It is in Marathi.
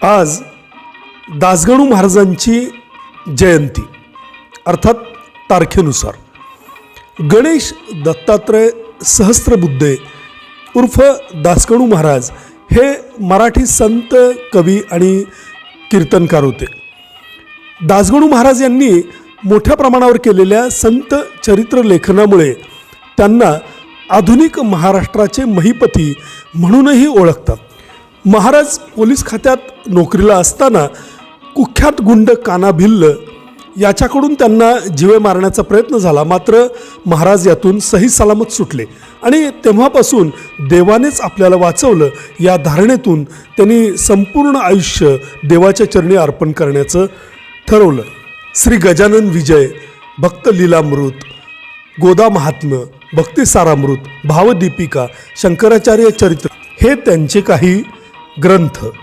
आज दासगणू महाराजांची जयंती अर्थात तारखेनुसार गणेश दत्तात्रय सहस्त्रबुद्धे उर्फ दासगणू महाराज हे मराठी संत, कवी आणि कीर्तनकार होते. दासगणू महाराज यांनी मोठ्या प्रमाणावर केलेल्या संत चरित्र लेखनामुळे त्यांना आधुनिक महाराष्ट्राचे महिपती म्हणूनही ओळखतात. महाराज पोलीस खात्यात नोकरीला असताना कुख्यात गुंड काना भिल्ल याच्याकडून त्यांना जीवे मारण्याचा प्रयत्न झाला, मात्र महाराज यातून सही सलामत सुटले आणि तेव्हापासून देवानेच आपल्याला वाचवलं या धारणेतून त्यांनी संपूर्ण आयुष्य देवाच्या चरणी अर्पण करण्याचं ठरवलं. श्री गजानन विजय, भक्त लीलामृत, गोदा महात्म्य, भक्तिसारामृत, भावदीपिका, शंकराचार्य चरित्र हे त्यांचे काही ग्रंथ.